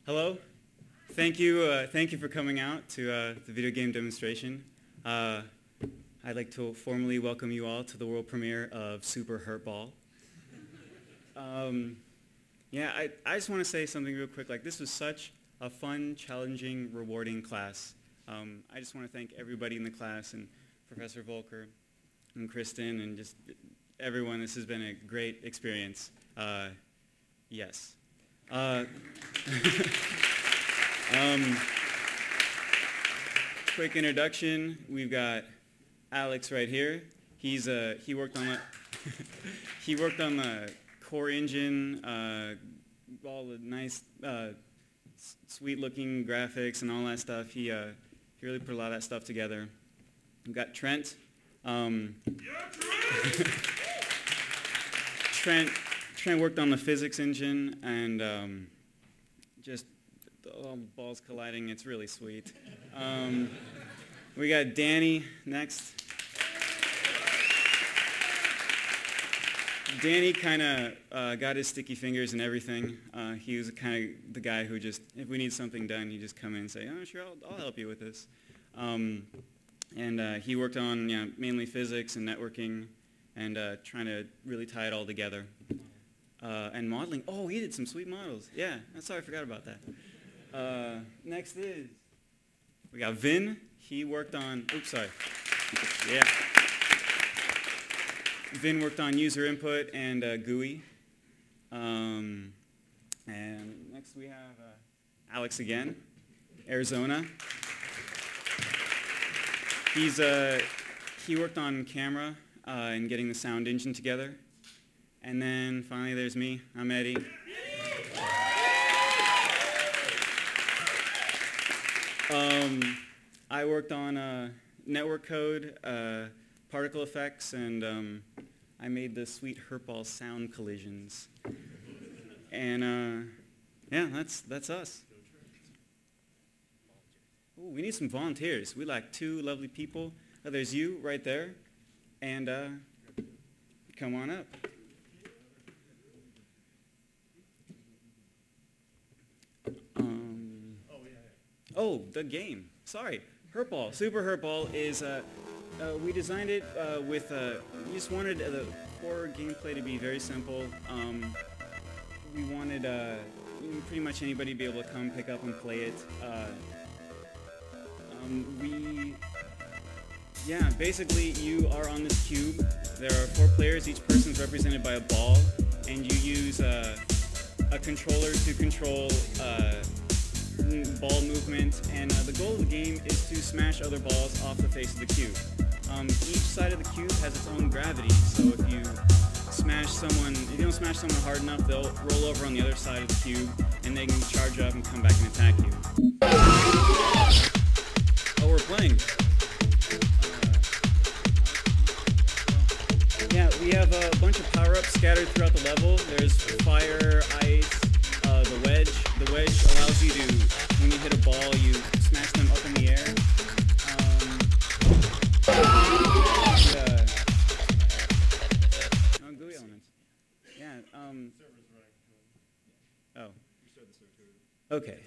Hello. Thank you for coming out to the video game demonstration. I'd like to formally welcome you all to the world premiere of Super Hurtball. Yeah, I just want to say something real quick. Like, this was such a fun, challenging, rewarding class. I just want to thank everybody in the class and Professor Volker and Kristen and just everyone. This has been a great experience. Yes. Quick introduction. We've got Alex right here. He worked on the he worked on the core engine, all the nice, sweet-looking graphics and all that stuff. He really put a lot of that stuff together. We've got Trent. Trent worked on the physics engine and just all the balls colliding. It's really sweet. We got Danny next. Danny kind of got his sticky fingers and everything. He was kind of the guy who just, if we need something done, he'd just come in and say, "Oh, sure, I'll help you with this." And he worked on mainly physics and networking and trying to really tie it all together. And modeling. Oh, he did some sweet models. Yeah, I'm sorry, I forgot about that. Next is, we got Vinh. He worked on, oops, sorry. Yeah. Vinh worked on user input and GUI. And next we have Alex again, Arizona. He worked on camera and getting the sound engine together. And then finally there's me. I'm Eddie. I worked on network code, particle effects, and I made the sweet Hurtball sound collisions. And yeah, that's us. Ooh, we need some volunteers. We like 2 lovely people. There's you right there, and come on up. Oh, the game. Sorry. Hurtball. Super Hurtball is, we designed it with, we just wanted the core gameplay to be very simple. We wanted pretty much anybody to be able to come pick up and play it. Basically you are on this cube. There are 4 players. Each person is represented by a ball, and you use a controller to control ball movement, and the goal of the game is to smash other balls off the face of the cube. Each side of the cube has its own gravity, so if you don't smash someone hard enough, they'll roll over on the other side of the cube, and they can charge up and come back and attack you. Oh, we're playing. Yeah, we have a bunch of power-ups scattered throughout the level. There's fire, ice, the wedge. The wedge allows you to, when you hit a ball, you smash them up in the air. GUI elements. Yeah. Oh. Okay.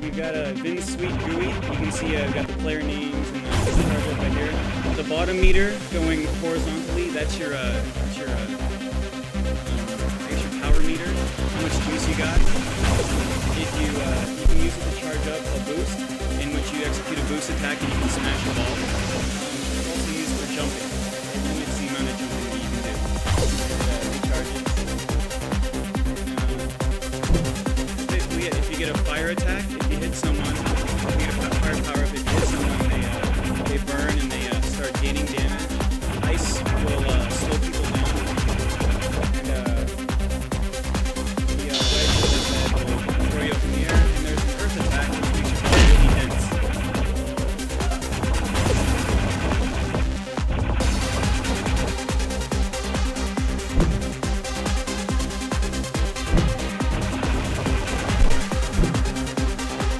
We've got a Vinh Suite GUI. You can see I've got the player names and the start right here. The bottom meter going horizontally, that's your power meter, how much juice you got. If you can use it to charge up a boost, in which you execute a boost attack and you can smash a ball. It's also used for jumping. It limits the amount of jumping that you can do. Recharge it. Basically, if you get a fire attack, if you hit someone, if you get a fire power up, if you hit someone, they burn and they start gaining damage. Ice will slow people down. Throw you up in the air, and there's an earth attack which makes your ball really dense.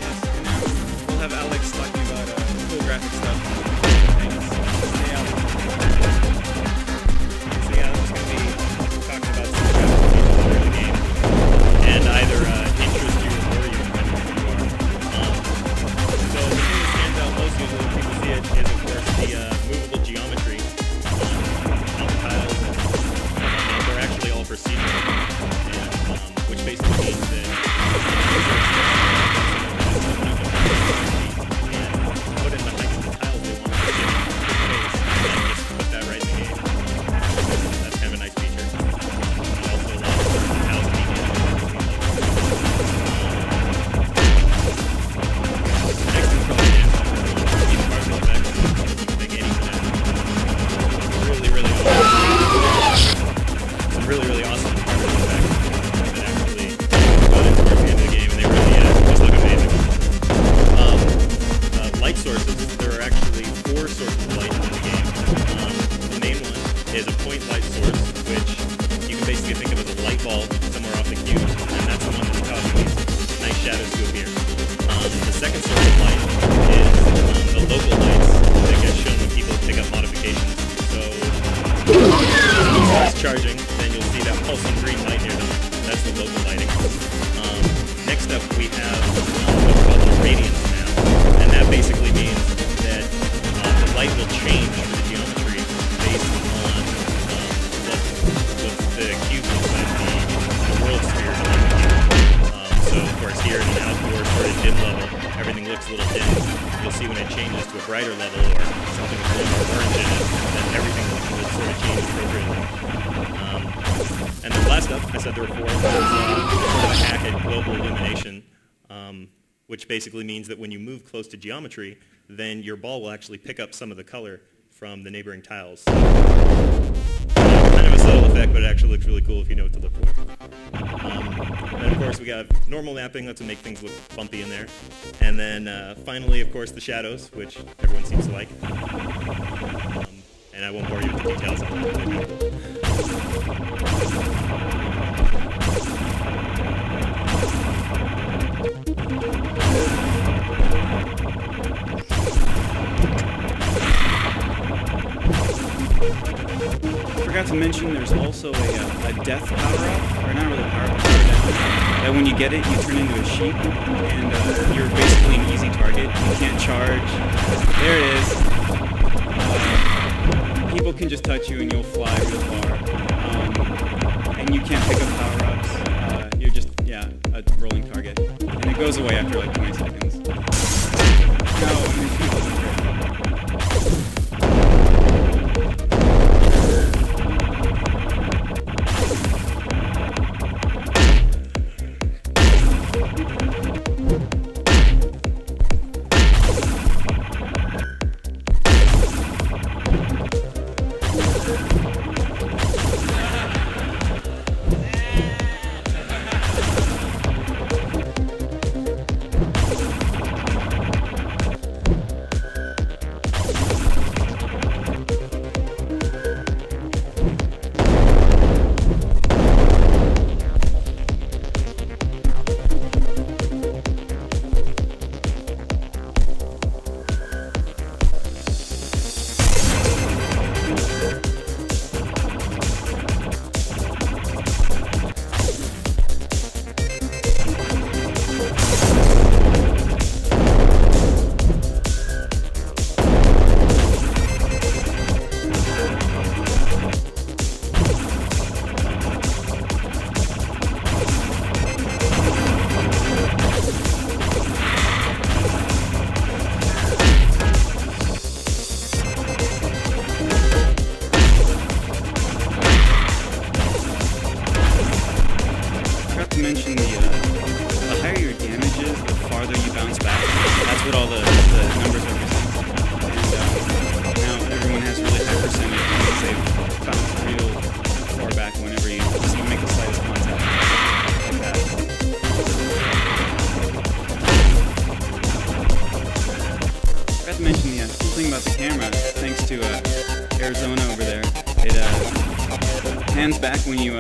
Yes, and now we'll have Alex talking about cool graphic stuff. Thanks. Stay out. really, really awesome partners that actually got in towards the end of the game, and they really just look amazing. Light sources, there are actually 4 sources of light in the game. The main one is a point light source, which you can basically think of as a light bulb somewhere off the cube, and that's the one that's causing these nice shadows to appear. The second source of light is the local lights that get shown when people pick up modifications. So when it's charging, then you'll see that pulsing green light near them. That's the local lighting. Next up, we have what's called the radiance now, and that basically means that the light will change for the geometry based on what the cube looks like, the world sphere. So, of course, here in an outdoor sort of dim level, everything looks a little dim. You'll see when it changes to a brighter level or something with a little more orange in it, then everything will sort of change appropriately. And then last up, I said there were 4, was sort of a hack at global illumination, which basically means that when you move close to geometry, then your ball will actually pick up some of the color from the neighboring tiles. So, kind of a subtle effect, but it actually looks really cool if you know what to look for. Then, of course, we got normal mapping, that's to make things look bumpy in there. And then, finally, of course, the shadows, which everyone seems to like. And I won't bore you with the details on that. Forgot to mention there's also a death power-up, or not really power-up, that when you get it, you turn into a sheep, and you're basically an easy target. You can't charge. There it is. People can just touch you and you'll fly real far. And you can't pick up power-ups. You're just, a rolling target. And it goes away after like 20 seconds. No, it wasn't great. Hands back when you're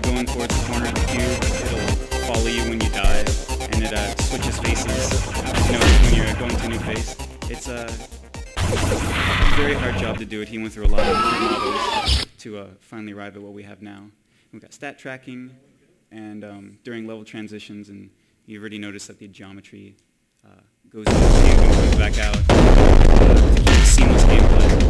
going towards the corner of the cube. It'll follow you when you dive, and it switches faces. You know, when you're going to a new face. It's a very hard job to do it. He went through a lot of different models to finally arrive at what we have now. We've got stat tracking, and during level transitions, and you've already noticed that the geometry goes into the cube and comes back out to keep seamless gameplay.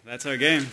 That's our game.